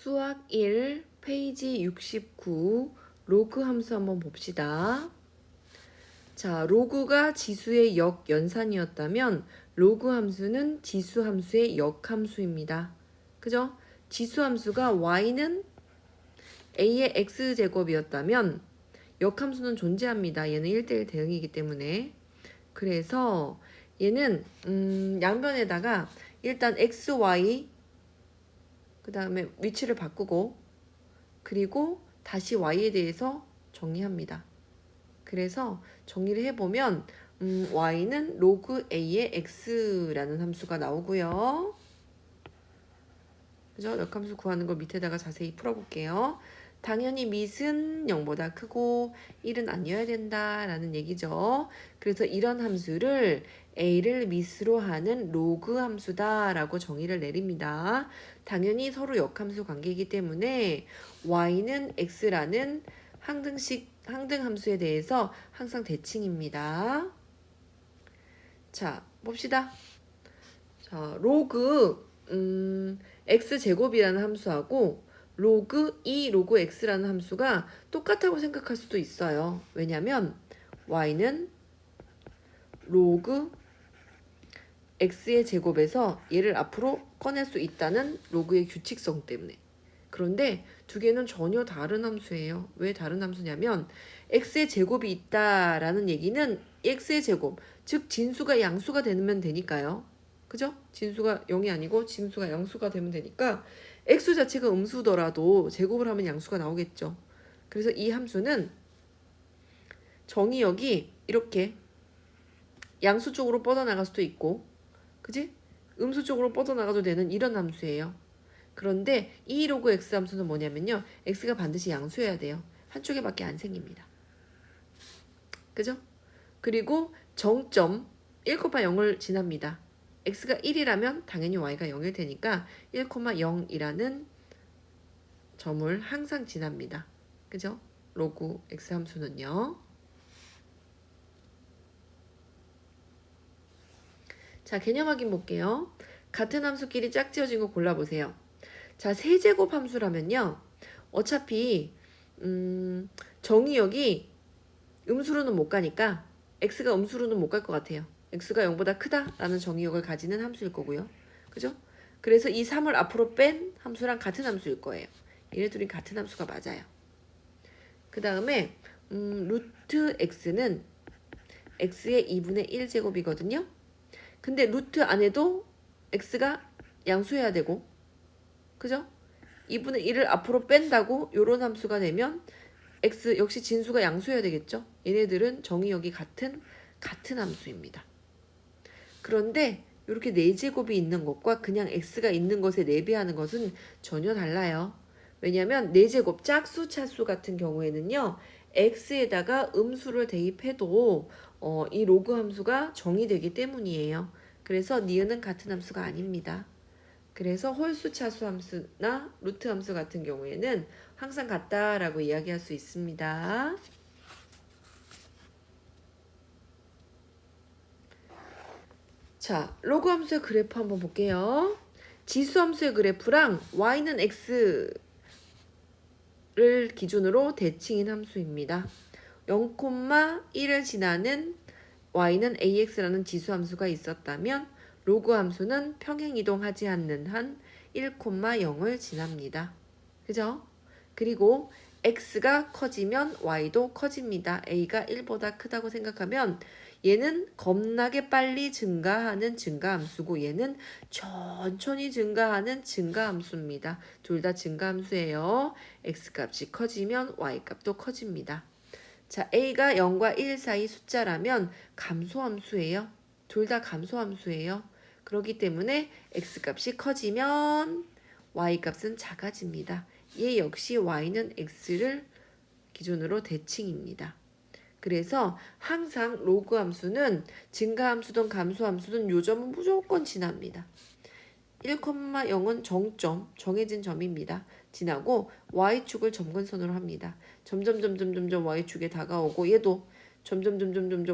수학 1 페이지 69 로그 함수 한번 봅시다. 자, 로그가 지수의 역연산이었다면 로그 함수는 지수 함수의 역함수입니다. 그죠? 지수 함수가 y는 a의 x제곱이었다면 역함수는 존재합니다. 얘는 1대1 대응이기 때문에. 그래서 얘는 양변에다가 일단 x, y 그 다음에 위치를 바꾸고 그리고 다시 y에 대해서 정리합니다. 그래서 정리를 해보면 y는 로그 a의 x라는 함수가 나오고요. 그죠? 역함수 구하는 걸 밑에다가 자세히 풀어볼게요. 당연히 밑은 0보다 크고 1은 아니어야 된다라는 얘기죠. 그래서 이런 함수를 a를 밑으로 하는 로그 함수다라고 정의를 내립니다. 당연히 서로 역함수 관계이기 때문에 y는 x라는 항등 함수에 대해서 항상 대칭입니다. 자, 봅시다. 자, 로그 x제곱이라는 함수하고 로그 2 로그 x라는 함수가 똑같다고 생각할 수도 있어요. 왜냐면 y는 로그 x의 제곱에서 얘를 앞으로 꺼낼 수 있다는 로그의 규칙성 때문에. 그런데 두 개는 전혀 다른 함수예요. 왜 다른 함수냐면 x의 제곱이 있다라는 얘기는 x의 제곱, 즉 진수가 양수가 되면 되니까요. 그죠? 진수가 0이 아니고 진수가 양수가 되면 되니까 x 자체가 음수더라도 제곱을 하면 양수가 나오겠죠. 그래서 이 함수는 정의역이 이렇게 양수 쪽으로 뻗어나갈 수도 있고, 그지? 음수 쪽으로 뻗어나가도 되는 이런 함수예요. 그런데 이 로그 x 함수는 뭐냐면요, x가 반드시 양수여야 돼요. 한쪽에밖에 안 생깁니다. 그죠? 그리고 정점 1,0을 지납니다. x가 1이라면 당연히 y가 0일 테니까 1,0이라는 점을 항상 지납니다. 그죠? 로그 x 함수는요. 자, 개념 확인 볼게요. 같은 함수끼리 짝지어진 거 골라보세요. 자, 세제곱 함수라면요. 어차피 정의역이 음수로는 못 가니까 x가 음수로는 못 갈 것 같아요. x가 0보다 크다라는 정의역을 가지는 함수일 거고요. 그죠? 그래서 이 3을 앞으로 뺀 함수랑 같은 함수일 거예요. 얘네 둘이 같은 함수가 맞아요. 그 다음에 루트 x는 x의 2분의 1제곱이거든요. 근데 루트 안에도 x가 양수해야 되고, 그죠? 2분의 1을 앞으로 뺀다고 요런 함수가 되면 x 역시 진수가 양수해야 되겠죠? 얘네들은 정의역이 같은 함수입니다. 그런데 이렇게 4제곱이 있는 것과 그냥 x가 있는 것에 4배하는 것은 전혀 달라요. 왜냐하면 4제곱 짝수 차수 같은 경우에는요, x에다가 음수를 대입해도 이 로그 함수가 정의되기 때문이에요. 그래서 니은은 같은 함수가 아닙니다. 그래서 홀수 차수 함수나 루트 함수 같은 경우에는 항상 같다라고 이야기할 수 있습니다. 자, 로그 함수의 그래프 한번 볼게요. 지수 함수의 그래프랑 y는 x를 기준으로 대칭인 함수입니다. 0,1을 지나는 y는 ax라는 지수 함수가 있었다면 로그 함수는 평행 이동하지 않는 한 1,0을 지납니다. 그죠? 그리고 x가 커지면 y도 커집니다. a가 1보다 크다고 생각하면 얘는 겁나게 빨리 증가하는 증가함수고 얘는 천천히 증가하는 증가함수입니다. 둘 다 증가함수예요. x값이 커지면 y값도 커집니다. 자, a가 0과 1 사이 숫자라면 감소함수예요. 둘 다 감소함수예요. 그렇기 때문에 x값이 커지면 y값은 작아집니다. 얘 역시 y는 x를 기준으로 대칭입니다. 그래서 항상 로그 함수는 증가함수든 감소함수든 요 점은 무조건 지납니다. 1,0은 정점, 정해진 점입니다. 지나고 y축을 점근선으로 합니다. 점점 y축에 다가오고 얘도 점점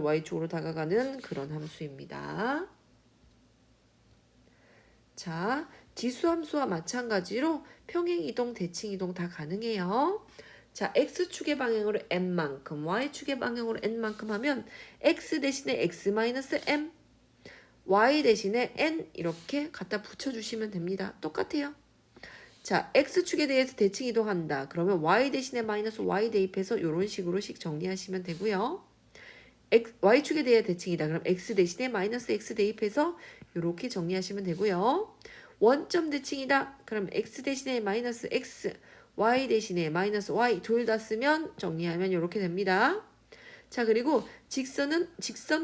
y축으로 다가가는 그런 함수입니다. 자, 지수함수와 마찬가지로 평행이동, 대칭이동 다 가능해요. 자, x축의 방향으로 n만큼, y축의 방향으로 n만큼 하면 x 대신에 x-m, y 대신에 n 이렇게 갖다 붙여주시면 됩니다. 똑같아요. 자, x축에 대해서 대칭 이동한다. 그러면 y 대신에 마이너스 y 대입해서 이런 식으로씩 정리하시면 되고요. y축에 대해 대칭이다. 그럼 x 대신에 마이너스 x 대입해서 이렇게 정리하시면 되고요. 원점 대칭이다. 그럼 x 대신에 마이너스 x, y 대신에 마이너스 y 둘 다 쓰면 정리하면 이렇게 됩니다. 자, 그리고 직선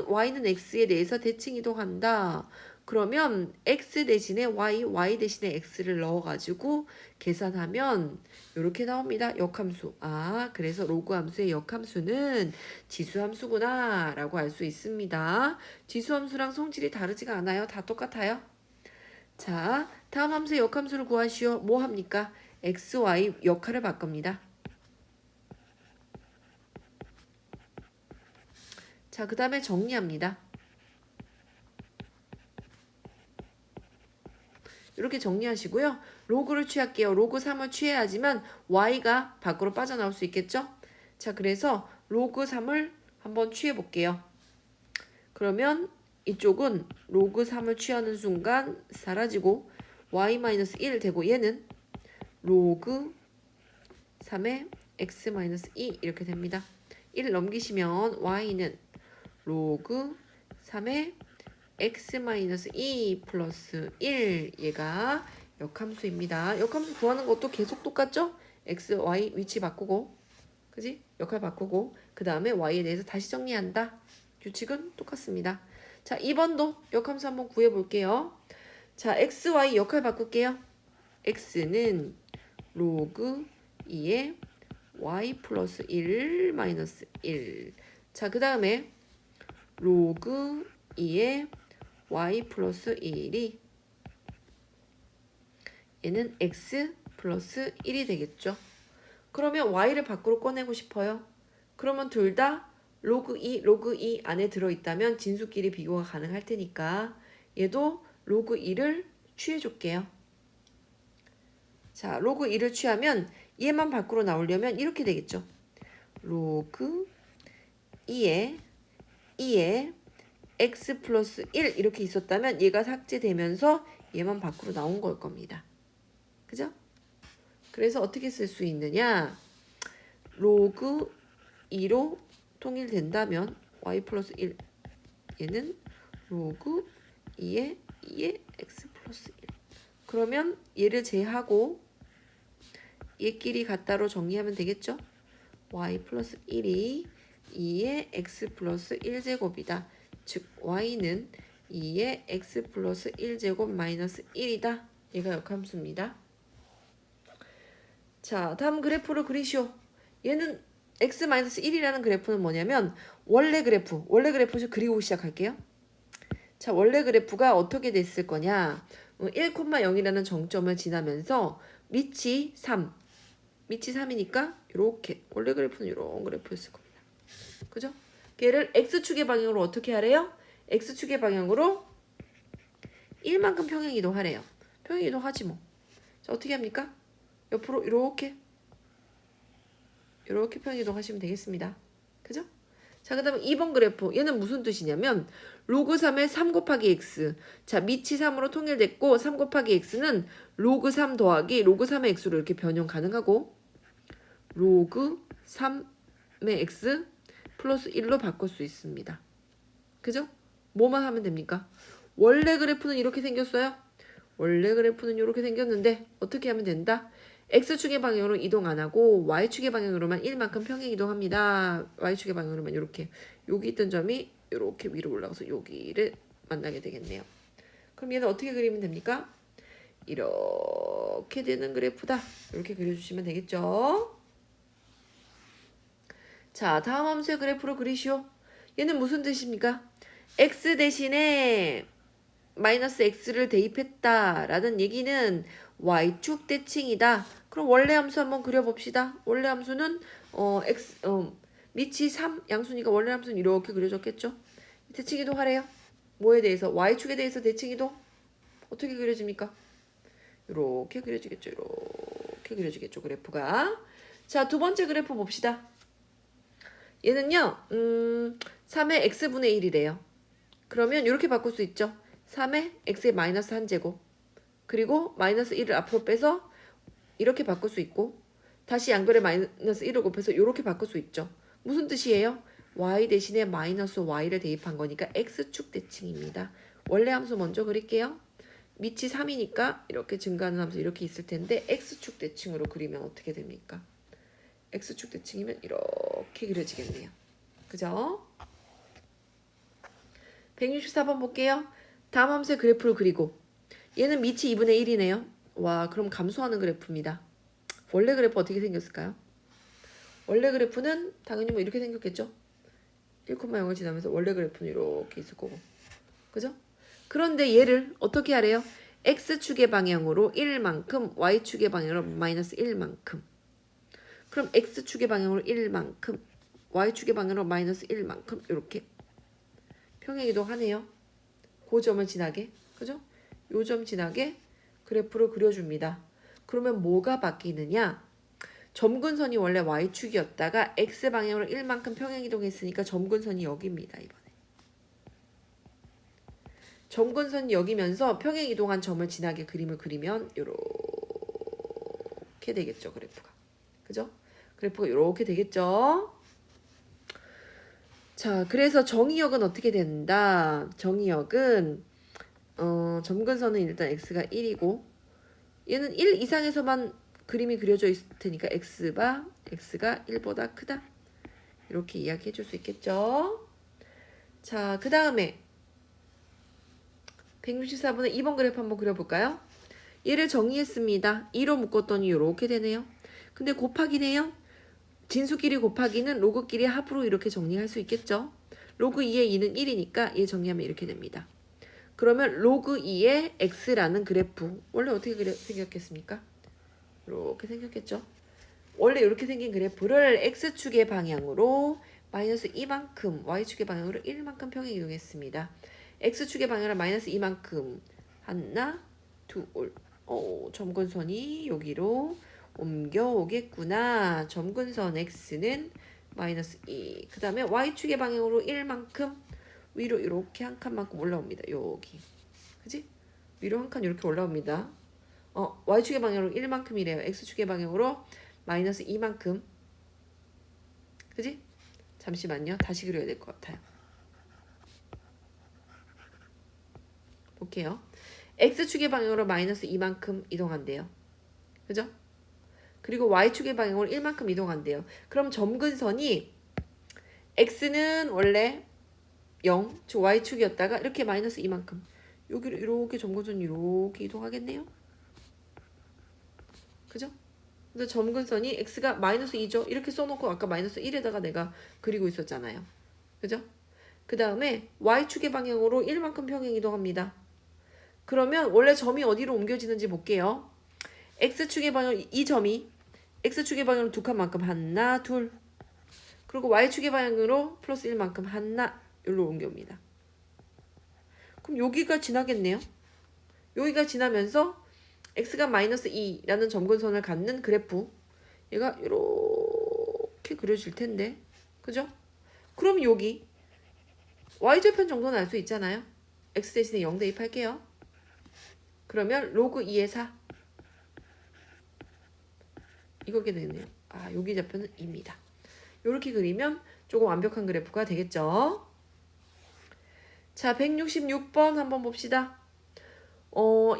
y는 x에 대해서 대칭 이동한다. 그러면 x 대신에 y 대신에 x를 넣어가지고 계산하면 이렇게 나옵니다. 역함수. 아, 그래서 로그 함수의 역함수는 지수함수구나 라고 알 수 있습니다. 지수함수랑 성질이 다르지가 않아요. 다 똑같아요. 자, 다음 함수의 역함수를 구하시오. 뭐 합니까? x, y 역할을 바꿉니다. 자, 그 다음에 정리합니다. 이렇게 정리하시고요. 로그를 취할게요. 로그 3을 취해야지만 y가 밖으로 빠져나올 수 있겠죠? 자, 그래서 로그 3을 한번 취해 볼게요. 그러면 이쪽은 로그 3을 취하는 순간 사라지고 y-1 되고 얘는 로그 3의 x-2 이렇게 됩니다. 1 넘기시면 y는 로그 3의 x-2 플러스 1 얘가 역함수입니다. 역함수 구하는 것도 계속 똑같죠? x, y 위치 바꾸고 그지? 역할 바꾸고 그 다음에 y에 대해서 다시 정리한다. 규칙은 똑같습니다. 자, 2번도 역함수 한번 구해볼게요. 자, x, y 역할 바꿀게요. x는 로그 2의 y 플러스 1 마이너스 1. 자, 그 다음에 로그 2의 y 플러스 1이 얘는 x 플러스 1이 되겠죠. 그러면 y를 밖으로 꺼내고 싶어요. 그러면 둘 다 로그 2 안에 들어있다면 진수끼리 비교가 가능할 테니까 얘도 로그 2를 취해줄게요. 자, 로그 2를 취하면 얘만 밖으로 나오려면 이렇게 되겠죠. 로그 2에 x 플러스 1 이렇게 있었다면 얘가 삭제되면서 얘만 밖으로 나온 걸 겁니다. 그죠? 그래서 어떻게 쓸 수 있느냐? 로그 2로 통일된다면 y 플러스 1 얘는 로그 2의 x 플러스 1 그러면 얘를 제하고 얘끼리 같다로 정리하면 되겠죠? y 플러스 1이 2의 x 플러스 1제곱이다. 즉 y는 2의 x 플러스 1제곱 마이너스 1이다. 얘가 역함수입니다. 자, 다음 그래프를 그리시오. 얘는 x 마이너스 1이라는 그래프는 뭐냐면 원래 그래프 그리고 시작할게요. 자, 원래 그래프가 어떻게 됐을 거냐? 1,0이라는 정점을 지나면서 밑이 3이니까 이렇게 원래 그래프는 이런 그래프였을 겁니다. 그죠? 얘를 x축의 방향으로 어떻게 하래요? x축의 방향으로 1만큼 평행이동하래요. 평행이동하지 뭐. 자, 어떻게 합니까? 옆으로 이렇게 평행이동하시면 되겠습니다. 그죠? 자, 그 다음에 2번 그래프. 얘는 무슨 뜻이냐면 로그 3의 3 곱하기 x. 자, 밑이 3으로 통일됐고 3 곱하기 x는 로그 3 더하기 로그 3의 x로 이렇게 변형 가능하고 로그 3의 x 플러스 1로 바꿀 수 있습니다. 그죠? 뭐만 하면 됩니까? 원래 그래프는 이렇게 생겼어요. 원래 그래프는 이렇게 생겼는데 어떻게 하면 된다? x축의 방향으로 이동 안 하고 y축의 방향으로만 1만큼 평행 이동합니다. y축의 방향으로만 이렇게 여기 있던 점이 이렇게 위로 올라가서 여기를 만나게 되겠네요. 그럼 얘는 어떻게 그리면 됩니까? 이렇게 되는 그래프다. 이렇게 그려주시면 되겠죠. 자, 다음 함수의 그래프로 그리시오. 얘는 무슨 뜻입니까? x 대신에 마이너스 x를 대입했다 라는 얘기는 y축 대칭이다. 그럼 원래 함수 한번 그려봅시다. 원래 함수는 밑이 3 양수니까 원래 함수는 이렇게 그려졌겠죠. 대칭이동 하래요. 뭐에 대해서? y축에 대해서 대칭이동 어떻게 그려집니까? 이렇게 그려지겠죠. 이렇게 그려지겠죠. 그래프가. 자, 두 번째 그래프 봅시다. 얘는요. 3의 x분의 1이래요. 그러면 이렇게 바꿀 수 있죠. 3의 x의 마이너스 한 제곱. 그리고 마이너스 1을 앞으로 빼서 이렇게 바꿀 수 있고 다시 양변에 마이너스 1을 곱해서 이렇게 바꿀 수 있죠. 무슨 뜻이에요? y 대신에 마이너스 y를 대입한 거니까 x축 대칭입니다. 원래 함수 먼저 그릴게요. 밑이 3이니까 이렇게 증가하는 함수 이렇게 있을 텐데 x축 대칭으로 그리면 어떻게 됩니까? x축 대칭이면 이렇게 그려지겠네요. 그죠? 164번 볼게요. 다음 함수의 그래프를 그리고 얘는 밑이 2분의 1이네요. 와, 그럼 감소하는 그래프입니다. 원래 그래프 어떻게 생겼을까요? 원래 그래프는 당연히 뭐 이렇게 생겼겠죠? 1,0을 지나면서 원래 그래프는 이렇게 있을 거고. 그죠? 그런데 얘를 어떻게 하래요? x축의 방향으로 1만큼, y축의 방향으로 마이너스 1만큼. 그럼 x축의 방향으로 1만큼, y축의 방향으로 마이너스 1만큼 이렇게 평행이동하네요. 그 점을 지나게. 그죠? 요 점 지나게 그래프를 그려줍니다. 그러면 뭐가 바뀌느냐? 점근선이 원래 y축이었다가 x방향으로 1만큼 평행이동했으니까 점근선이 여기입니다. 이번에. 점근선이 여기면서 평행이동한 점을 지나게 그림을 그리면 이렇게 되겠죠. 그래프가. 그죠? 그래프가 이렇게 되겠죠. 자, 그래서 정의역은 어떻게 된다? 정의역은 점근선은 일단 x가 1이고 얘는 1 이상에서만 그림이 그려져 있을 테니까 x가 1보다 크다. 이렇게 이야기해 줄 수 있겠죠. 자, 그 다음에 164번의 2번 그래프 한번 그려볼까요? 얘를 정의했습니다. 2로 묶었더니 이렇게 되네요. 근데 곱하기네요. 진수끼리 곱하기는 로그끼리 합으로 이렇게 정리할 수 있겠죠. 로그 2의 2는 1이니까 얘 정리하면 이렇게 됩니다. 그러면 로그 2의 x라는 그래프 원래 어떻게 생겼겠습니까? 이렇게 생겼겠죠. 원래 이렇게 생긴 그래프를 x축의 방향으로 마이너스 2만큼 y축의 방향으로 1만큼 평행이동했습니다. x축의 방향으로 마이너스 2만큼 하나 둘 점근선이 여기로 옮겨오겠구나. 점근선 x는 마이너스 2. 그 다음에 y축의 방향으로 1만큼 위로 이렇게 한 칸만큼 올라옵니다. 여기. 그지? 위로 한 칸 이렇게 올라옵니다. y축의 방향으로 1만큼이래요. x축의 방향으로 마이너스 2만큼. 그지? 잠시만요. 다시 그려야 될 것 같아요. 볼게요. x축의 방향으로 마이너스 2만큼 이동한대요. 그죠? 그리고 y축의 방향으로 1만큼 이동한대요. 그럼 점근선이 x는 원래 0, 즉 y축이었다가 이렇게 마이너스 2만큼 여기로 이렇게 점근선이 이렇게 이동하겠네요. 그죠? 근데 점근선이 x가 마이너스 2죠. 이렇게 써놓고 아까 마이너스 1에다가 내가 그리고 있었잖아요. 그죠? 그 다음에 y축의 방향으로 1만큼 평행 이동합니다. 그러면 원래 점이 어디로 옮겨지는지 볼게요. x축의 방향 이 점이 x축의 방향으로 두 칸만큼 하나 둘 그리고 y축의 방향으로 플러스 1만큼 하나 여기로 옮겨옵니다. 그럼 여기가 지나겠네요. 여기가 지나면서 x가 마이너스 2라는 점근선을 갖는 그래프 얘가 이렇게 그려질 텐데 그죠? 그럼 여기 y절편 정도는 알 수 있잖아요. x 대신에 0 대입할게요. 그러면 로그 2의 4 이거게 되네요. 여기 좌표는 2입니다. 이렇게 그리면 조금 완벽한 그래프가 되겠죠. 자, 166번 한번 봅시다.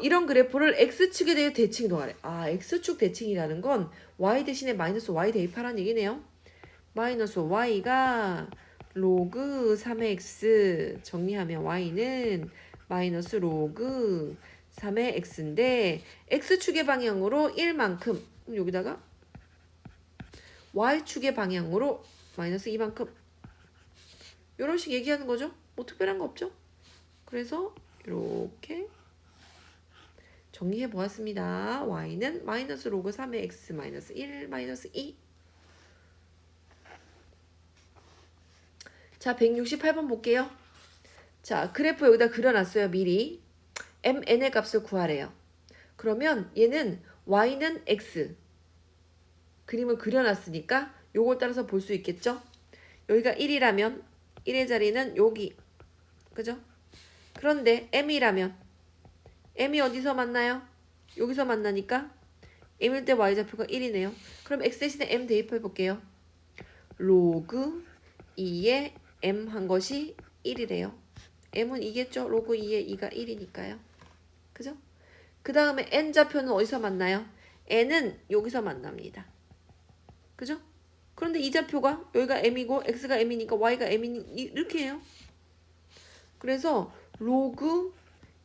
이런 그래프를 x축에 대해 대칭 이동하래. x축 대칭이라는 건 y 대신에 마이너스 y 대입하라는 얘기네요. 마이너스 y가 로그 3의 x 정리하면 y는 마이너스 로그 3의 x인데 x축의 방향으로 1만큼 여기다가 y축의 방향으로 마이너스 2만큼 이런 식 얘기하는 거죠. 뭐 특별한 거 없죠. 그래서 이렇게 정리해 보았습니다. y는 마이너스 로그 3의 x 마이너스 1 마이너스 2. 자, 168번 볼게요. 자, 그래프 여기다 그려놨어요. 미리. mn의 값을 구하래요. 그러면 얘는 y는 x 그림을 그려놨으니까 요걸 따라서 볼 수 있겠죠? 여기가 1이라면 1의 자리는 여기 그죠? 그런데 m이라면 m이 어디서 만나요? 여기서 만나니까 m일 때 y좌표가 1이네요. 그럼 x 대신에 m 대입해 볼게요. 로그 2에 m 한 것이 1이래요. m은 2겠죠? 로그 2에 2가 1이니까요. 그죠? 그 다음에 n좌표는 어디서 만나요? n은 여기서 만납니다. 그죠? 그런데 이 좌표가 여기가 m이고 x가 m이니까 y가 m이니 이렇게 해요. 그래서 로그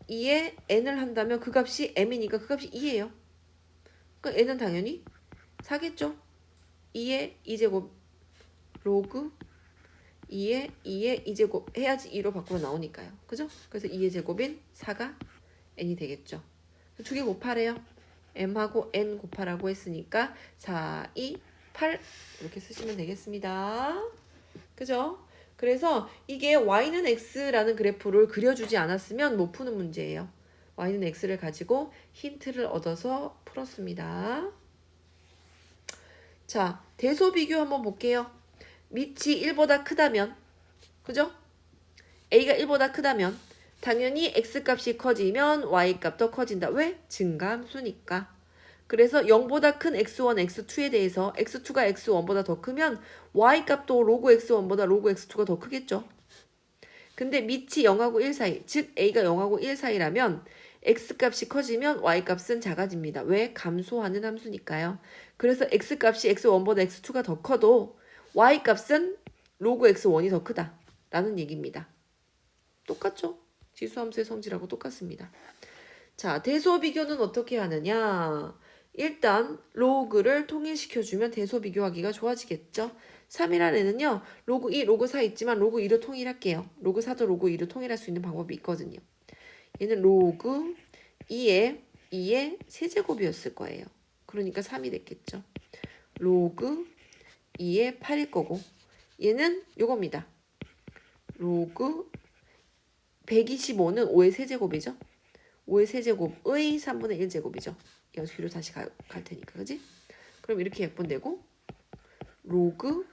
2에 n을 한다면 그 값이 m이니까 그 값이 2예요. 그러니까 n은 당연히 4겠죠? 2의 2제곱 로그 2의 2제곱 해야지 2로 밖으로 나오니까요. 그죠? 그래서 2의 제곱인 4가 n이 되겠죠. 두 개 곱하래요. m하고 n 곱하라고 했으니까 4, 2, 8 이렇게 쓰시면 되겠습니다. 그죠? 그래서 이게 y는 x라는 그래프를 그려주지 않았으면 못 푸는 문제예요. y는 x를 가지고 힌트를 얻어서 풀었습니다. 자, 대소 비교 한번 볼게요. 밑이 1보다 크다면, 그죠? a가 1보다 크다면 당연히 x값이 커지면 y값도 커진다. 왜? 증가함수니까. 그래서 0보다 큰 x1, x2에 대해서 x2가 x1보다 더 크면 y값도 로그 x1보다 로그 x2가 더 크겠죠. 근데 밑이 0하고 1 사이, 즉 a가 0하고 1 사이라면 x값이 커지면 y값은 작아집니다. 왜? 감소하는 함수니까요. 그래서 x값이 x1보다 x2가 더 커도 y값은 로그 x1이 더 크다 라는 얘기입니다. 똑같죠? 지수함수의 성질하고 똑같습니다. 자, 대소 비교는 어떻게 하느냐? 일단 로그를 통일시켜주면 대소 비교하기가 좋아지겠죠. 3이라는 애는요. 로그 2, 로그 4 있지만 로그 2로 통일할게요. 로그 4도 로그 2로 통일할 수 있는 방법이 있거든요. 얘는 로그 2의 세제곱이었을 거예요. 그러니까 3이 됐겠죠. 로그 2의 8일 거고 얘는 요겁니다. 로그 125는 5의 세제곱이죠. 5의 세제곱의 3분의 1제곱이죠. 이거 뒤로 다시 갈 테니까, 그지? 그럼 이렇게 약분되고 로그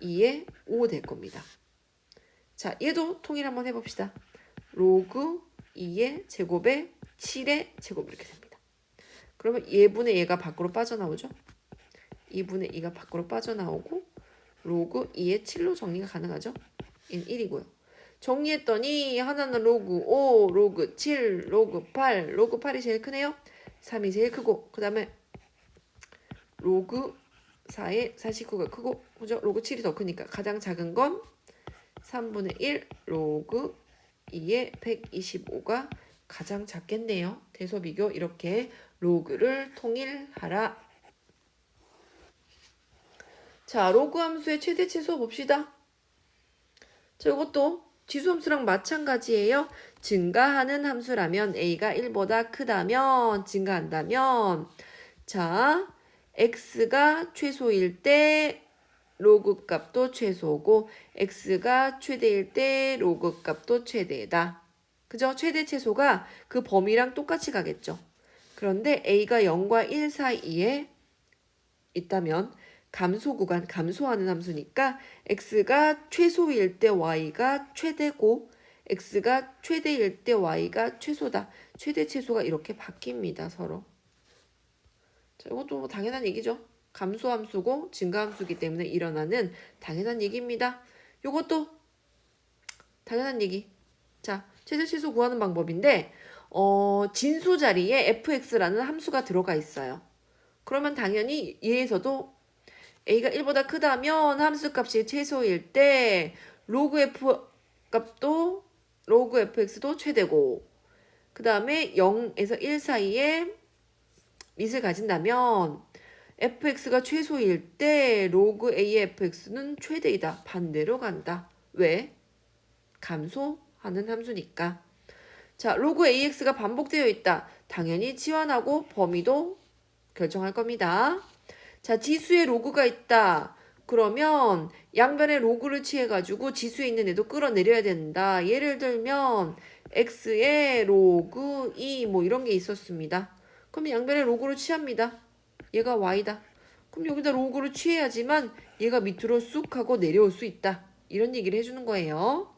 2의 5 될 겁니다. 자, 얘도 통일 한번 해봅시다. 로그 2의 제곱에 7의 제곱 이렇게 됩니다. 그러면 얘분의 얘가 밖으로 빠져나오죠. 2분의 2가 밖으로 빠져나오고 로그 2의 7로 정리가 가능하죠. 얘는 1이고요. 정리했더니 하나는 로그 5, 로그 7, 로그 8, 로그 8이 제일 크네요. 3이 제일 크고 그 다음에 로그 4의 49가 크고 그죠? 로그 7이 더 크니까 가장 작은 건 3분의 1 로그 2의 125가 가장 작겠네요. 대소비교 이렇게 로그를 통일하라. 자, 로그 함수의 최대 최소 봅시다. 자, 이것도 지수함수랑 마찬가지예요. 증가하는 함수라면 a가 1보다 크다면 증가한다면 자, x가 최소일 때 로그 값도 최소고 x가 최대일 때 로그 값도 최대다. 그죠? 최대 최소가 그 범위랑 똑같이 가겠죠. 그런데 a가 0과 1 사이에 있다면 감소 구간, 감소하는 함수니까 x가 최소일 때 y가 최대고 x가 최대일 때 y가 최소다. 최대 최소가 이렇게 바뀝니다. 서로. 자, 이것도 뭐 당연한 얘기죠. 감소함수고 증가함수기 때문에 일어나는 당연한 얘기입니다. 이것도 당연한 얘기. 자, 최대 최소 구하는 방법인데 진수 자리에 fx라는 함수가 들어가 있어요. 그러면 당연히 얘에서도 a가 1보다 크다면 함수값이 최소일 때 로그 f 값도 로그 fx도 최대고 그 다음에 0에서 1 사이에 밑을 가진다면 fx가 최소일 때 로그 a의 fx는 최대이다. 반대로 간다. 왜? 감소하는 함수니까. 자, 로그 ax가 반복되어 있다. 당연히 치환하고 범위도 결정할 겁니다. 자, 지수에 로그가 있다. 그러면 양변에 로그를 취해가지고 지수에 있는 애도 끌어내려야 된다. 예를 들면 x의 로그 2 뭐 이런 게 있었습니다. 그럼 양변에 로그로 취합니다. 얘가 y다. 그럼 여기다 로그로 취해야지만 얘가 밑으로 쑥 하고 내려올 수 있다. 이런 얘기를 해주는 거예요.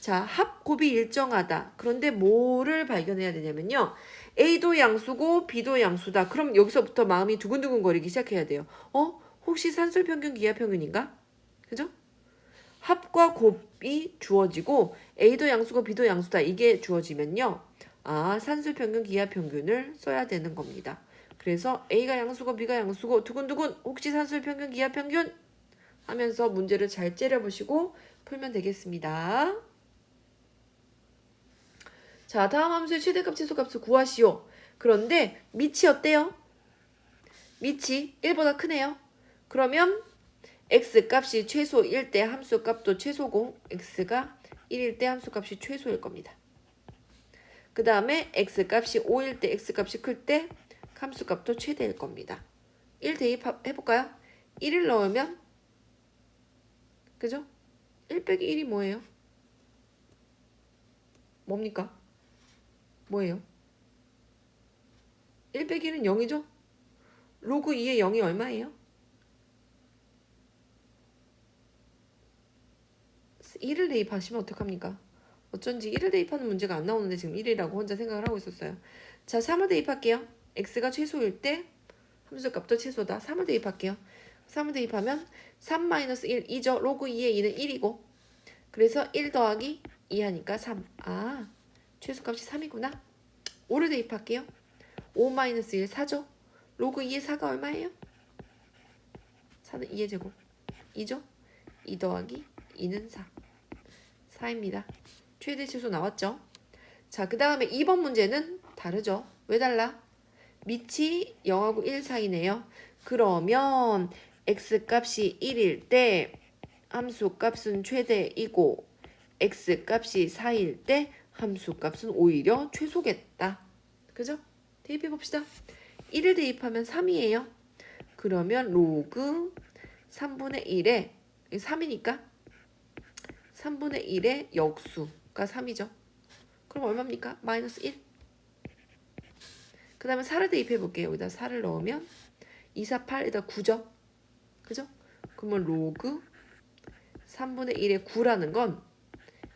자, 합, 곱이 일정하다. 그런데 뭐를 발견해야 되냐면요. A도 양수고 B도 양수다. 그럼 여기서부터 마음이 두근두근 거리기 시작해야 돼요. 혹시 산술평균 기하평균인가? 그죠? 합과 곱이 주어지고 A도 양수고 B도 양수다. 이게 주어지면요. 산술평균 기하평균을 써야 되는 겁니다. 그래서 A가 양수고 B가 양수고 두근두근 혹시 산술평균 기하평균 하면서 문제를 잘 째려보시고 풀면 되겠습니다. 자, 다음 함수의 최대값, 최소값을 구하시오. 그런데 밑이 어때요? 밑이 1보다 크네요. 그러면 x값이 최소일 때 함수값도 최소고 x가 1일 때 함수값이 최소일 겁니다. 그 다음에 x값이 5일 때 x값이 클 때 함수값도 최대일 겁니다. 1 대입해볼까요? 1을 넣으면 그죠? 1 빼기 1이 뭐예요? 뭡니까? 뭐예요? 1 빼기 1은 0이죠? 로그 2의 0이 얼마예요? 1을 대입하시면 어떡합니까? 어쩐지 1을 대입하는 문제가 안 나오는데 지금 1이라고 혼자 생각을 하고 있었어요. 자, 3을 대입할게요. x가 최소일 때 함수값도 최소다. 3을 대입할게요. 3을 대입하면 3-1, 2죠. 로그 2의 2는 1이고 그래서 1 더하기 2 하니까 3. 최소값이 3이구나. 5를 대입할게요. 5-1, 4죠. 로그 2의 4가 얼마예요? 4는 2의 제곱. 2죠? 2 더하기 2는 4. 4입니다. 최대 최소 나왔죠? 자, 그 다음에 2번 문제는 다르죠? 왜 달라? 밑이 0하고 1 사이네요. 그러면 x값이 1일 때 함수값은 최대이고 x값이 4일 때 함수값은 오히려 최소겠다. 그죠? 대입해봅시다. 1을 대입하면 3이에요. 그러면 로그 3분의 1에 3이니까 3분의 1의 역수가 3이죠. 그럼 얼마입니까? 마이너스 1. 그 다음에 4를 대입해볼게요. 여기다 4를 넣으면 2, 4, 8에다 9죠. 그죠? 그러면 로그 3분의 1의 9라는 건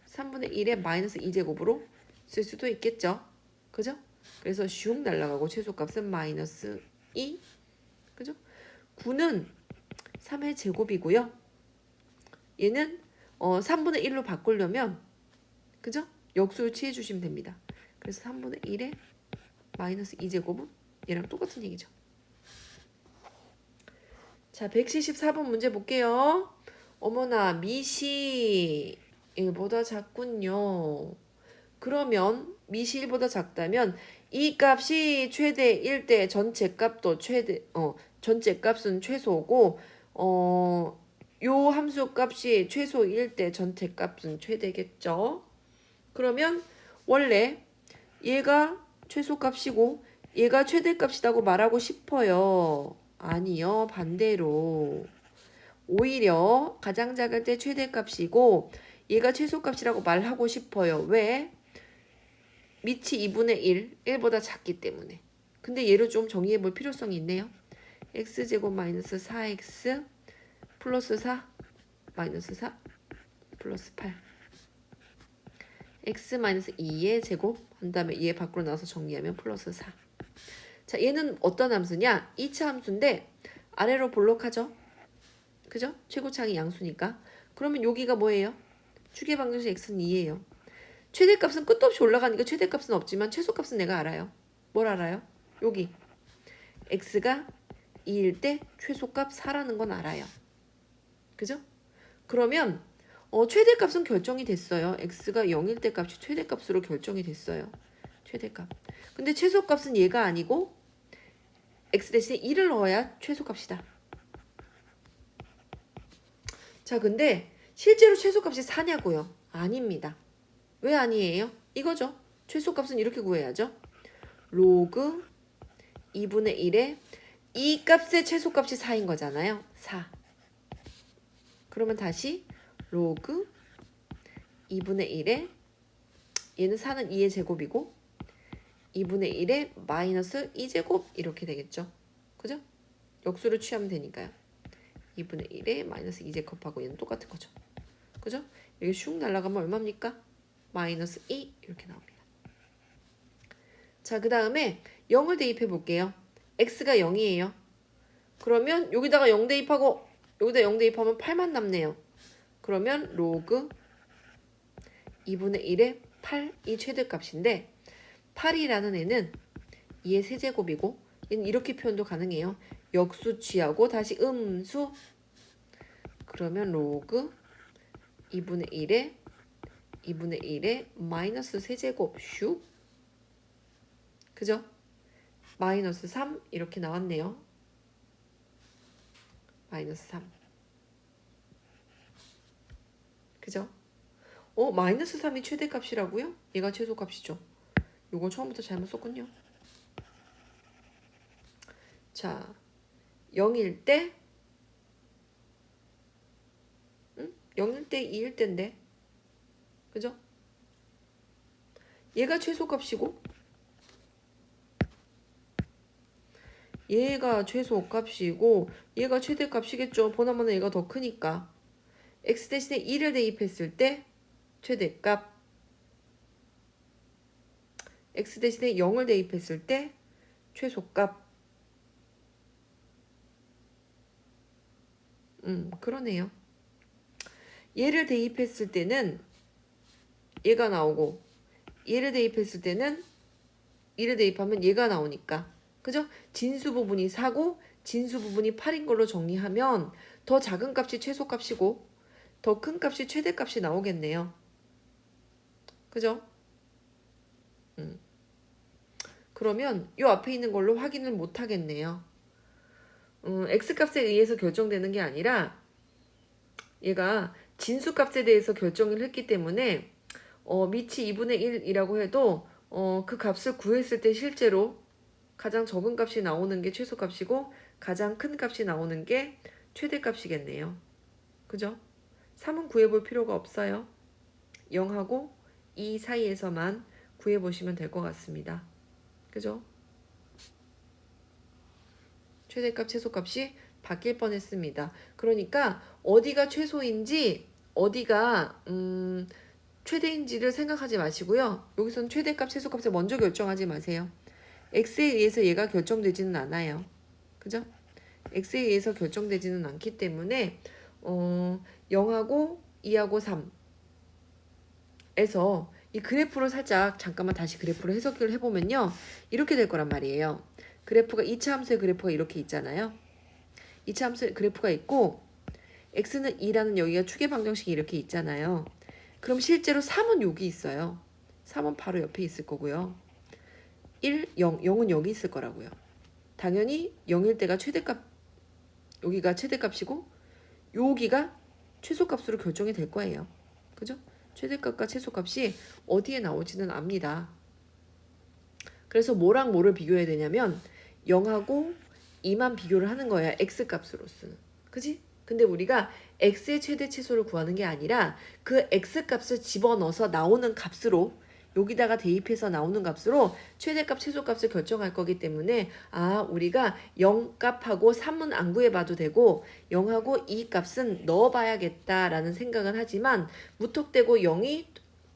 3분의 1의 마이너스 2제곱으로 쓸 수도 있겠죠. 그죠? 그래서 슝 날라가고 최소값은 마이너스 2. 그죠? 9는 3의 제곱이고요. 얘는 3분의 1로 바꾸려면 그죠? 역수를 취해주시면 됩니다. 그래서 3분의 1에 마이너스 2제곱은 얘랑 똑같은 얘기죠. 자, 174번 문제 볼게요. 어머나, 밑이 1보다 작군요. 그러면 밑이 1보다 작다면 이 값이 최대일 때 전체 값도 전체 값은 최소고 요 함수 값이 최소일 때 전체 값은 최대겠죠. 그러면 원래 얘가 최소값이고 얘가 최대값이라고 말하고 싶어요. 아니요. 반대로. 오히려 가장 작을 때 최대값이고 얘가 최소값이라고 말하고 싶어요. 왜? 밑이 2분의 1, 1보다 작기 때문에. 근데 얘를 좀 정의해 볼 필요성이 있네요. x제곱 마이너스 4x 플러스 4 마이너스 4 플러스 8 x 마이너스 2의 제곱 한 다음에 얘 밖으로 나와서 정리하면 플러스 4. 자, 얘는 어떤 함수냐? 2차 함수인데 아래로 볼록하죠? 그죠? 최고차항이 양수니까. 그러면 여기가 뭐예요? 추계 방정식 x는 2예요. 최대값은 끝도 없이 올라가니까 최대값은 없지만 최소값은 내가 알아요. 뭘 알아요? 여기 x가 2일 때 최소값 4라는 건 알아요. 그죠? 그러면 최대값은 결정이 됐어요. x가 0일 때 값이 최대값으로 결정이 됐어요. 최대값. 근데 최소값은 얘가 아니고 x 대신에 2를 넣어야 최소값이다. 자, 근데 실제로 최소값이 4냐고요? 아닙니다. 왜 아니에요? 이거죠. 최소값은 이렇게 구해야죠. 로그 2분의 1에 이 값의 최소값이 4인 거잖아요. 4. 그러면 다시 로그 2분의 1에 얘는 4는 2의 제곱이고 2분의 1에 마이너스 2제곱 이렇게 되겠죠. 그죠? 역수를 취하면 되니까요. 2분의 1에 마이너스 2제곱하고 얘는 똑같은 거죠. 그죠? 여기 슉 날아가면 얼마입니까? 마이너스 2 이렇게 나옵니다. 자, 그 다음에 0을 대입해 볼게요. x가 0이에요. 그러면 여기다가 0 대입하고 여기다 0 대입하면 8만 남네요. 그러면 로그 2분의 1에 8이 최대값인데 8이라는 애는 2의 세제곱이고 얘는 이렇게 표현도 가능해요. 역수 취하고 다시 음수 그러면 로그 2분의 1에 마이너스 세제곱 슉 그죠? 마이너스 3 이렇게 나왔네요. 마이너스 3 그죠? 마이너스 3이 최대값이라고요? 얘가 최소값이죠. 요거 처음부터 잘못 썼군요. 자, 0일 때 0일 때 2일 때인데 그죠? 얘가 최소값이고 얘가 최소값이고 얘가 최대값이겠죠. 보나마나 얘가 더 크니까 x 대신에 2를 대입했을 때 최대값 x 대신에 0을 대입했을 때 최소값 그러네요. 얘를 대입했을 때는 얘가 나오고 얘를 대입했을 때는 얘를 대입하면 얘가 나오니까 그죠? 진수 부분이 4고 진수 부분이 8인 걸로 정리하면 더 작은 값이 최소값이고 더 큰 값이 최대값이 나오겠네요. 그죠? 그러면 요 앞에 있는 걸로 확인을 못 하겠네요. x값에 의해서 결정되는 게 아니라 얘가 진수값에 대해서 결정을 했기 때문에 밑이 2분의 1이라고 해도 그 값을 구했을 때 실제로 가장 적은 값이 나오는 게 최소값이고 가장 큰 값이 나오는 게 최대값이겠네요. 그죠? 3은 구해볼 필요가 없어요. 0하고 2 사이에서만 구해보시면 될 것 같습니다. 그죠? 최대값, 최소값이 바뀔 뻔했습니다. 그러니까 어디가 최소인지 어디가 최대인지를 생각하지 마시고요. 여기서는 최대값, 최소값을 먼저 결정하지 마세요. x에 의해서 얘가 결정되지는 않아요. 그죠? x에 의해서 결정되지는 않기 때문에 0하고 2하고 3에서 이 그래프를 살짝 잠깐만 다시 그래프로 해석을 해보면요. 이렇게 될 거란 말이에요. 그래프가 2차 함수의 그래프가 이렇게 있잖아요. 2차 함수의 그래프가 있고 x는 2라는 여기가 축의 방정식이 이렇게 있잖아요. 그럼 실제로 3은 여기 있어요. 3은 바로 옆에 있을 거고요. 1, 0, 0은 여기 있을 거라고요. 당연히 0일 때가 최대값, 여기가 최대값이고 여기가 최소값으로 결정이 될 거예요. 그죠? 최대값과 최소값이 어디에 나오지는 압니다. 그래서 뭐랑 뭐를 비교해야 되냐면 0하고 2만 비교를 하는 거예요. x값으로서는. 그지? 근데 우리가 x의 최대 최소를 구하는 게 아니라 그 x값을 집어넣어서 나오는 값으로 여기다가 대입해서 나오는 값으로 최대값 최소값을 결정할 거기 때문에 우리가 0값하고 3은 안 구해봐도 되고 0하고 2 값은 넣어봐야겠다라는 생각은 하지만 무턱대고 0이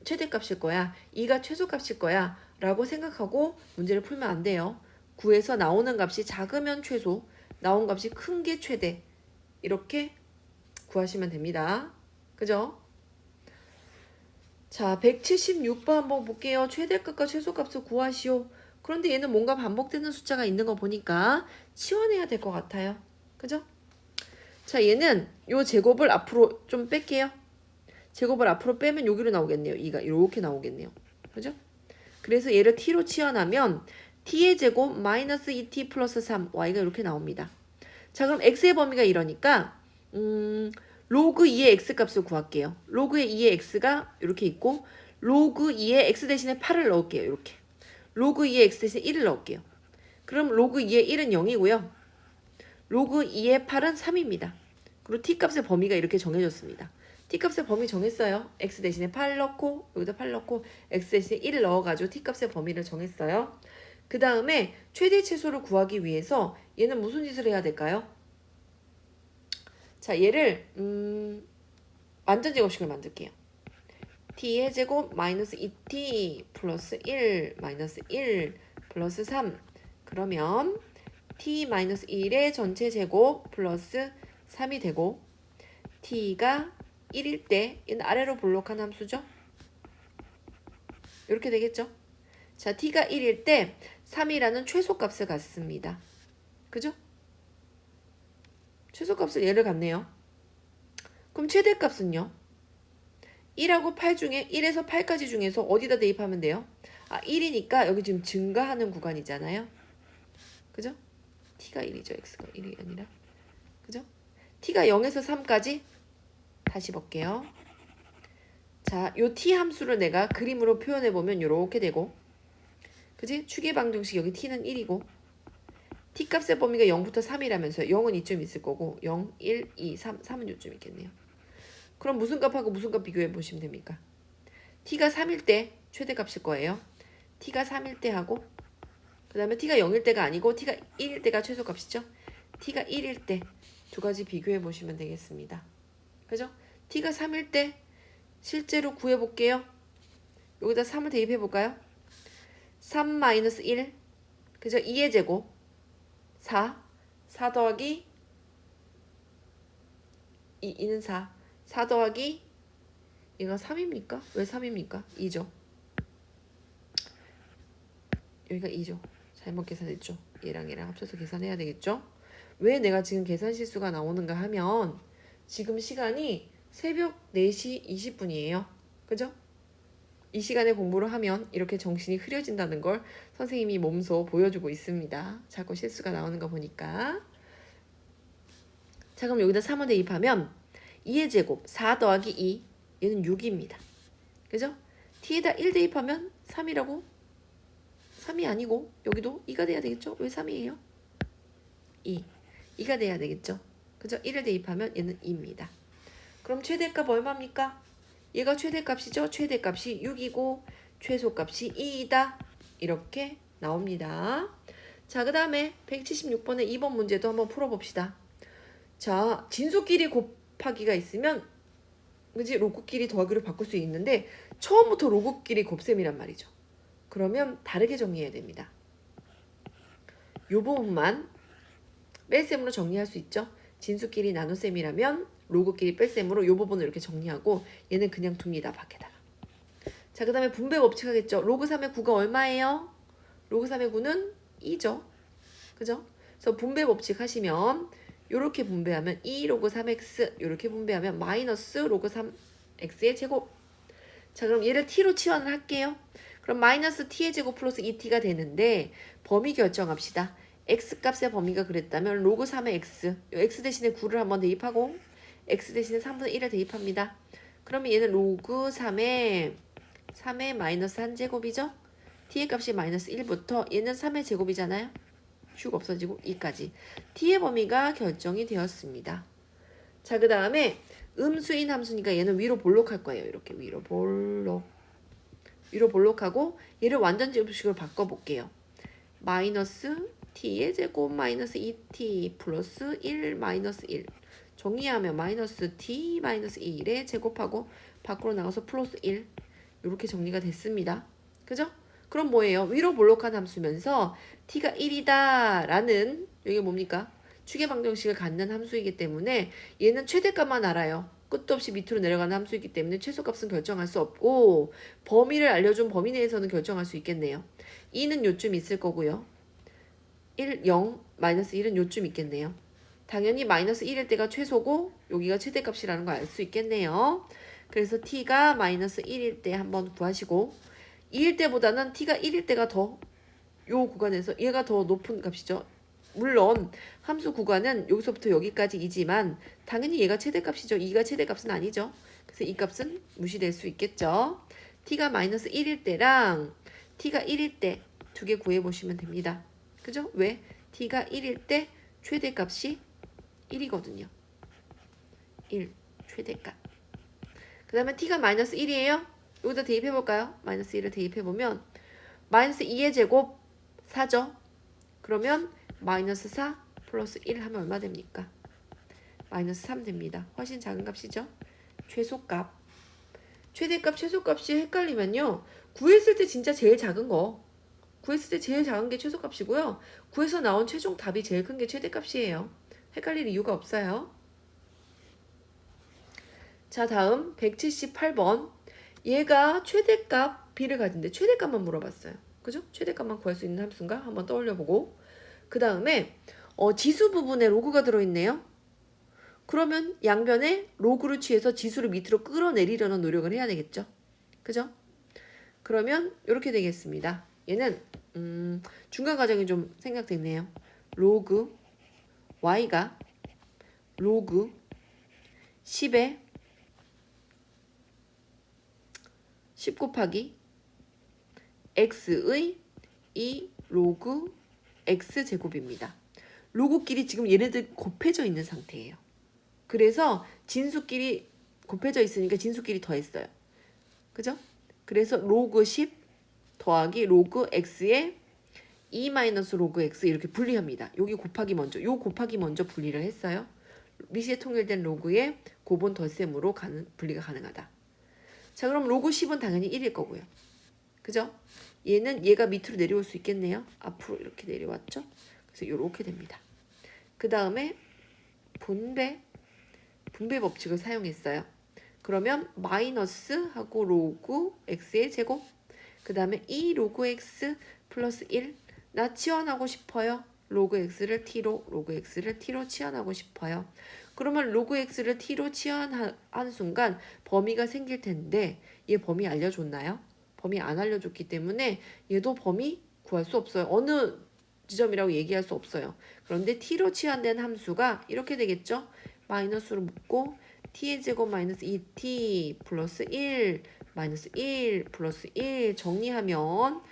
최대값일 거야 2가 최소값일 거야 라고 생각하고 문제를 풀면 안 돼요. 구해서 나오는 값이 작으면 최소, 나온 값이 큰 게 최대 이렇게 구하시면 됩니다. 그죠? 자, 176번 한번 볼게요. 최대값과 최소값을 구하시오. 그런데 얘는 뭔가 반복되는 숫자가 있는 거 보니까 치워내야 될 것 같아요. 그죠? 자, 얘는 요 제곱을 앞으로 좀 뺄게요. 제곱을 앞으로 빼면 여기로 나오겠네요. 2가 이렇게 나오겠네요. 그죠? 그래서 얘를 t로 치환하면 t의 제곱 마이너스 2t 플러스 3 y가 이렇게 나옵니다. 자, 그럼 x의 범위가 이러니까 로그 2의 x값을 구할게요. 로그의 2의 x가 이렇게 있고 로그 2의 x 대신에 8을 넣을게요. 이렇게. 로그 2의 x 대신에 1을 넣을게요. 그럼 로그 2의 1은 0이고요. 로그 2의 8은 3입니다. 그리고 t값의 범위가 이렇게 정해졌습니다. t값의 범위 정했어요. x 대신에 8 넣고 여기다 8 넣고 x 대신에 1 넣어가지고 t값의 범위를 정했어요. 그 다음에 최대 최소를 구하기 위해서 얘는 무슨 짓을 해야 될까요? 자, 얘를 완전 제곱식을 만들게요. t의 제곱 마이너스 2t 플러스 1 마이너스 1 플러스 3. 그러면 t 마이너스 1의 전체 제곱 플러스 3이 되고 t가 1일 때 얘는 아래로 볼록한 함수죠. 이렇게 되겠죠. 자, t가 1일 때 3이라는 최소값을 갖습니다. 그죠? 최소값을 얘를 갖네요. 그럼 최대값은요? 1하고 8 중에 1에서 8까지 중에서 어디다 대입하면 돼요? 1이니까 여기 지금 증가하는 구간이잖아요. 그죠? t가 1이죠. x가 1이 아니라. 그죠? t가 0에서 3까지 다시 볼게요. 자, 요 t 함수를 내가 그림으로 표현해 보면 이렇게 되고, 그지? 추계 방정식 여기 t는 1이고, t 값의 범위가 0부터 3이라면서요. 0은 이쯤 있을 거고, 0, 1, 2, 3, 3은 이쯤 있겠네요. 그럼 무슨 값하고 무슨 값 비교해 보시면 됩니까? t가 3일 때 최대값일 거예요. t가 3일 때 하고, 그 다음에 t가 0일 때가 아니고 t가 1일 때가 최소값이죠. t가 1일 때 두 가지 비교해 보시면 되겠습니다. 그죠? t가 3일 때 실제로 구해 볼게요. 여기다 3을 대입해 볼까요? 3 마이너스 1, 그죠? 2의 제곱 4 더하기 2는 4 더하기 얘가 3입니까? 왜 3입니까? 2죠. 여기가 2죠. 잘못 계산했죠. 얘랑 합쳐서 계산해야 되겠죠? 왜 내가 지금 계산 실수가 나오는가 하면 지금 시간이 새벽 4시 20분이에요. 그죠? 이 시간에 공부를 하면 이렇게 정신이 흐려진다는 걸 선생님이 몸소 보여주고 있습니다. 자꾸 실수가 나오는 거 보니까. 자, 그럼 여기다 3을 대입하면 2의 제곱 4 더하기 2 얘는 6입니다. 그죠? t에다 1 대입하면 3이라고? 3이 아니고 여기도 2가 돼야 되겠죠? 왜 3이에요? 2가 돼야 되겠죠? 그죠? 1을 대입하면 얘는 2입니다. 그럼 최대값 얼마입니까? 얘가 최대값이죠? 최대값이 6이고 최소값이 2이다. 이렇게 나옵니다. 자, 그 다음에 176번의 2번 문제도 한번 풀어봅시다. 자, 진수끼리 곱하기가 있으면 그지? 로그끼리 더하기로 바꿀 수 있는데 처음부터 로그끼리 곱셈이란 말이죠. 그러면 다르게 정리해야 됩니다. 요 부분만 뺄셈으로 정리할 수 있죠. 진수끼리 나눗셈이라면 로그끼리 뺄셈으로 요 부분을 이렇게 정리하고 얘는 그냥 둡니다. 밖에다가. 자, 그 다음에 분배 법칙 하겠죠. 로그 3의 9가 얼마예요? 로그 3의 9는 2죠. 그죠? 그래서 분배 법칙 하시면 요렇게 분배하면 2 로그 3x 요렇게 분배하면 마이너스 로그 3x의 제곱. 자, 그럼 얘를 t로 치환을 할게요. 그럼 마이너스 t의 제곱 플러스 2t가 되는데 범위 결정합시다. x 값의 범위가 그랬다면 로그 3의 x, 요 x 대신에 9를 한번 대입하고 x 대신에 3분의 1을 대입합니다. 그러면 얘는 로그 3의 마이너스 1제곱이죠. t의 값이 마이너스 1부터 얘는 3의 제곱이잖아요. 슉 없어지고 2까지. t의 범위가 결정이 되었습니다. 자, 그 다음에 음수인 함수니까 얘는 위로 볼록할 거예요. 이렇게 위로 볼록하고 얘를 완전 제곱식으로 바꿔볼게요. 마이너스 t의 제곱 마이너스 2t 플러스 1 마이너스 1 정리하면 마이너스 t 마이너스 1에 제곱하고 밖으로 나가서 플러스 1 이렇게 정리가 됐습니다. 그죠? 그럼 뭐예요? 위로 볼록한 함수면서 t가 1이다 라는 이게 뭡니까? 추계 방정식을 갖는 함수이기 때문에 얘는 최대값만 알아요. 끝도 없이 밑으로 내려가는 함수이기 때문에 최소값은 결정할 수 없고 범위를 알려준 범위 내에서는 결정할 수 있겠네요. 2는 요쯤 있을 거고요. 1, 0, 마이너스 1은 요쯤 있겠네요. 당연히 마이너스 1일 때가 최소고 여기가 최대값이라는 걸 알 수 있겠네요. 그래서 t가 마이너스 1일 때 한번 구하시고 2일 때보다는 t가 1일 때가 더 요 구간에서 얘가 더 높은 값이죠. 물론 함수 구간은 여기서부터 여기까지이지만 당연히 얘가 최대값이죠. 2가 최대값은 아니죠. 그래서 이 값은 무시될 수 있겠죠. t가 마이너스 1일 때랑 t가 1일 때 두 개 구해보시면 됩니다. 그죠? 왜? t가 1일 때 최대값이 1이거든요. 1 최대값. 그 다음에 t가 마이너스 1이에요. 여기다 대입해볼까요? 마이너스 1을 대입해보면 마이너스 2의 제곱 4죠. 그러면 마이너스 4 플러스 1 하면 얼마 됩니까? 마이너스 3 됩니다. 훨씬 작은 값이죠. 최소값. 최대값, 최소값이 헷갈리면요. 구했을 때 진짜 제일 작은 거. 구했을 때 제일 작은 게 최소값이고요. 구해서 나온 최종 답이 제일 큰 게 최대값이에요. 헷갈릴 이유가 없어요. 자, 다음 178번. 얘가 최대값 b를 가진데 최대값만 물어봤어요. 그죠? 최대값만 구할 수 있는 함수인가? 한번 떠올려보고. 그 다음에 지수 부분에 로그가 들어있네요. 그러면 양변에 로그를 취해서 지수를 밑으로 끌어내리려는 노력을 해야 되겠죠. 그죠? 그러면 이렇게 되겠습니다. 얘는 중간 과정이 좀 생각되네요. 로그 y가 로그 10에 10 곱하기 x의 2 로그 x제곱입니다. 로그끼리 지금 얘네들 곱해져 있는 상태예요. 그래서 진수끼리 곱해져 있으니까 진수끼리 더했어요. 그죠? 그래서 로그 10 더하기 로그 x에 2 마이너스 로그 x 이렇게 분리합니다. 여기 곱하기 먼저, 요 곱하기 먼저 분리를 했어요. 미시에 통일된 로그의 곱은 덧셈으로 분리가 가능하다. 자, 그럼 로그 10은 당연히 1일 거고요. 그죠? 얘가 밑으로 내려올 수 있겠네요. 앞으로 이렇게 내려왔죠? 그래서 이렇게 됩니다. 그 다음에 분배 법칙을 사용했어요. 그러면 마이너스 하고 로그 x의 제곱, 그 다음에 2 로그 x 플러스 1. 나 치환하고 싶어요. 로그 x를 t로, 로그 x를 t로 치환하고 싶어요. 그러면 로그 x를 t로 치환한 순간 범위가 생길 텐데 얘 범위 알려줬나요? 범위 안 알려줬기 때문에 얘도 범위 구할 수 없어요. 어느 지점이라고 얘기할 수 없어요. 그런데 t로 치환된 함수가 이렇게 되겠죠? 마이너스로 묶고 t의 제곱 마이너스 2t 플러스 1 마이너스 1 플러스 1 정리하면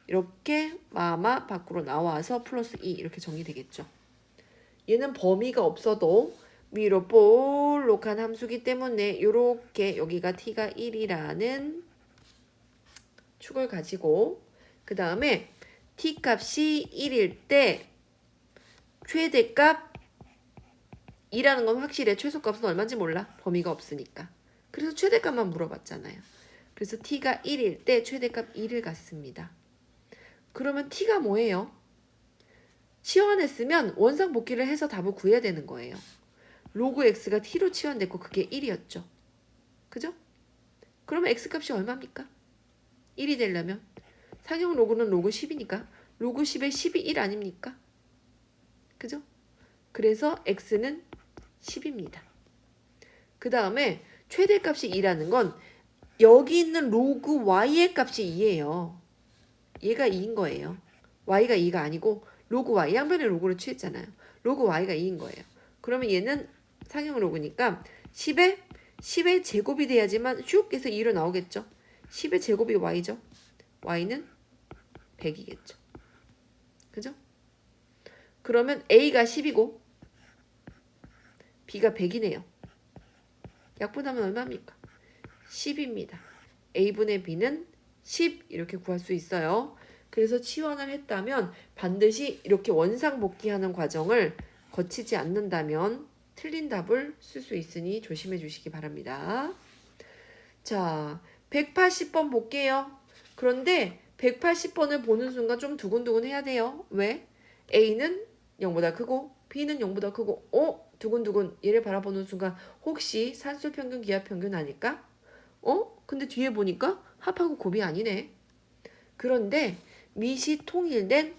이렇게 마마 밖으로 나와서 플러스 2 이렇게 정리되겠죠. 얘는 범위가 없어도 위로 볼록한 함수기 때문에 이렇게 여기가 t가 1이라는 축을 가지고 그 다음에 t 값이 1일 때 최대값 2라는 건 확실해. 최소값은 얼마인지 몰라. 범위가 없으니까. 그래서 최대값만 물어봤잖아요. 그래서 t가 1일 때 최대값 2를 갖습니다. 그러면 t가 뭐예요? 치환했으면 원상복귀를 해서 답을 구해야 되는 거예요. 로그 x가 t로 치환됐고 그게 1이었죠. 그죠? 그러면 x값이 얼마입니까? 1이 되려면 상용 로그는 로그 10이니까 로그 10에 10이 1 아닙니까? 그죠? 그래서 x는 10입니다. 그 다음에 최대값이 2라는 건 여기 있는 로그 y의 값이 2예요. 얘가 2인 거예요. y가 2가 아니고 로그 y, 양변의 로그를 취했잖아요. 로그 y가 2인 거예요. 그러면 얘는 상형 로그니까 10의 제곱이 돼야지만 슉 해서 2로 나오겠죠. 10의 제곱이 y죠. y는 100이겠죠. 그죠? 그러면 a가 10이고 b가 100이네요. 약분하면 얼마입니까? 10입니다. a분의 b는 10 이렇게 구할 수 있어요. 그래서 치환을 했다면 반드시 이렇게 원상복귀하는 과정을 거치지 않는다면 틀린 답을 쓸 수 있으니 조심해 주시기 바랍니다. 자, 180번 볼게요. 그런데 180번을 보는 순간 좀 두근두근 해야 돼요. 왜? A는 0보다 크고 B는 0보다 크고 두근두근 얘를 바라보는 순간 혹시 산술평균 기하평균 아닐까? 근데 뒤에 보니까 합하고 곱이 아니네. 그런데 밑이 통일된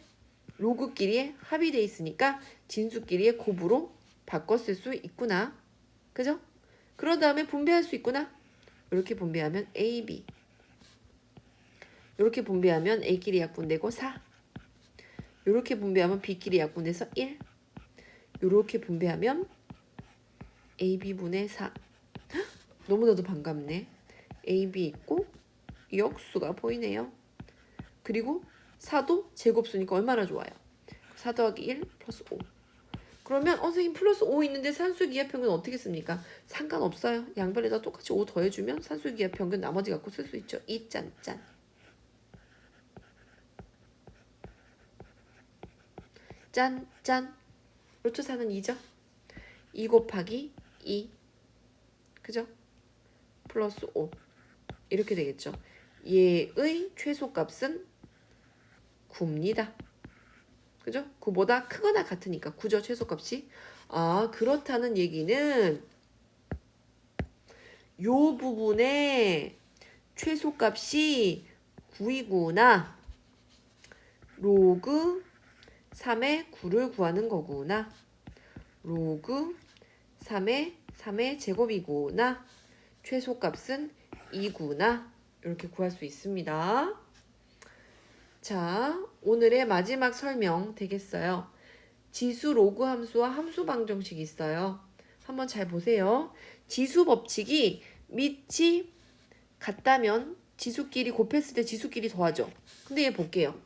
로그끼리의 합이 돼 있으니까 진수끼리의 곱으로 바꿔 쓸 수 있구나. 그죠? 그런 다음에 분배할 수 있구나. 이렇게 분배하면 A, B. 이렇게 분배하면 A끼리 약분되고 4. 이렇게 분배하면 B끼리 약분돼서 1. 이렇게 분배하면 AB분의 4. 헉, 너무나도 반갑네. AB 있고 역수가 보이네요. 그리고 4도 제곱수니까 얼마나 좋아요. 4 더하기 1 플러스 5. 그러면 선생님 플러스 5 있는데 산수기하평균 어떻게 씁니까? 상관없어요. 양변에다 똑같이 5 더해주면 산수기하평균 나머지 갖고 쓸 수 있죠. 2 짠짠. 짠짠. 루트 4는 2죠. 2 곱하기 2. 그죠? 플러스 5. 이렇게 되겠죠. 얘의 최소값은 9입니다. 그죠? 9보다 크거나 같으니까 9죠, 최소값이. 아, 그렇다는 얘기는 요 부분에 최소값이 9이구나. 로그 3의 9를 구하는 거구나. 로그 3의 3의 제곱이구나. 최소값은 2구나. 이렇게 구할 수 있습니다. 자, 오늘의 마지막 설명 되겠어요. 지수 로그 함수와 함수 방정식이 있어요. 한번 잘 보세요. 지수 법칙이 밑이 같다면 지수끼리 곱했을 때 지수끼리 더하죠. 근데 얘 볼게요.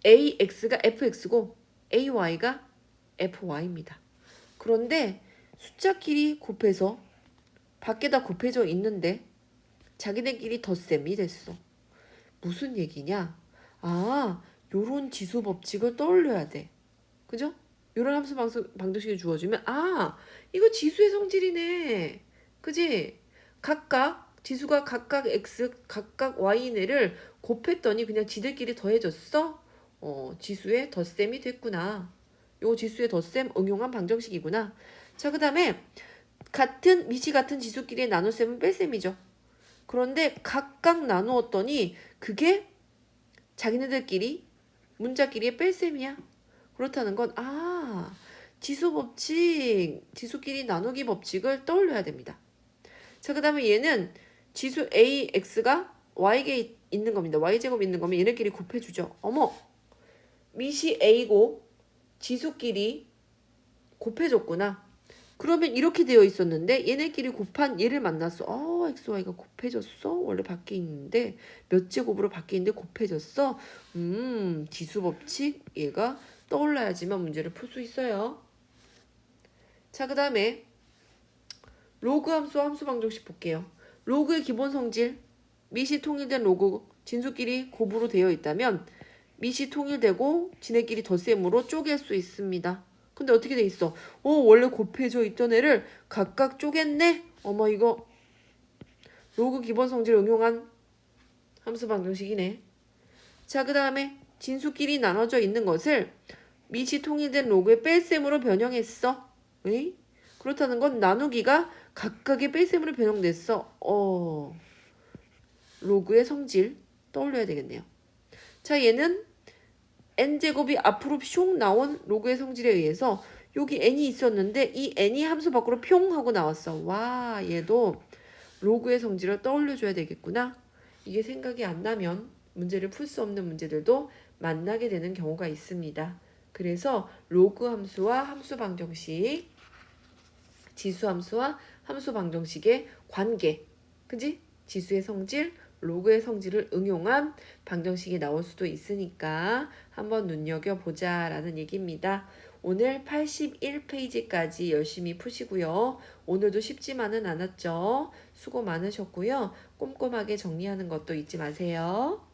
AX가 FX고 AY가 FY입니다. 그런데 숫자끼리 곱해서 밖에다 곱해져 있는데 자기네끼리 덧셈이 됐어. 무슨 얘기냐? 아, 요런 지수 법칙을 떠올려야 돼. 그죠? 요런 함수 방정식이 주어지면 아, 이거 지수의 성질이네. 그지? 각각 지수가 각각 x, 각각 y네를 곱했더니 그냥 지들끼리 더해졌어? 지수의 덧셈이 됐구나. 요 지수의 덧셈 응용한 방정식이구나. 자, 그 다음에 밑이 같은 지수끼리의 나눗셈은 뺄셈이죠. 그런데 각각 나누었더니 그게 자기네들끼리 문자끼리의 뺄셈이야. 그렇다는 건 지수 법칙, 지수끼리 나누기 법칙을 떠올려야 됩니다. 자, 그 다음에 얘는 지수 AX가 Y에 있는 겁니다. Y제곱 있는 거면 얘네끼리 곱해주죠. 어머, 밑이 A고 지수끼리 곱해줬구나. 그러면 이렇게 되어 있었는데 얘네끼리 곱한 얘를 만났어. XY가 곱해졌어? 원래 밖에 있는데 몇 제곱으로 밖에 있는데 곱해졌어? 지수 법칙 얘가 떠올라야지만 문제를 풀 수 있어요. 자, 그 다음에 로그 함수와 함수 방정식 볼게요. 로그의 기본 성질, 밑이 통일된 로그, 진수끼리 곱으로 되어 있다면 밑이 통일되고 지네끼리 덧셈으로 쪼갤 수 있습니다. 근데 어떻게 돼 있어? 원래 곱해져 있던 애를 각각 쪼갰네? 어머, 이거 로그 기본 성질을 응용한 함수 방정식이네. 자, 그 다음에 진수끼리 나눠져 있는 것을 밑이 통일된 로그의 뺄셈으로 변형했어. 에이? 그렇다는 건 나누기가 각각의 뺄셈으로 변형됐어. 로그의 성질 떠올려야 되겠네요. 자, 얘는 n제곱이 앞으로 슝 나온 로그의 성질에 의해서 여기 n이 있었는데 이 n이 함수 밖으로 평 하고 나왔어. 와, 얘도 로그의 성질을 떠올려줘야 되겠구나. 이게 생각이 안 나면 문제를 풀 수 없는 문제들도 만나게 되는 경우가 있습니다. 그래서 로그 함수와 함수 방정식, 지수 함수와 함수 방정식의 관계, 그지? 지수의 성질, 로그의 성질을 응용한 방정식이 나올 수도 있으니까 한번 눈여겨보자 라는 얘기입니다. 오늘 81페이지까지 열심히 푸시고요. 오늘도 쉽지만은 않았죠. 수고 많으셨고요. 꼼꼼하게 정리하는 것도 잊지 마세요.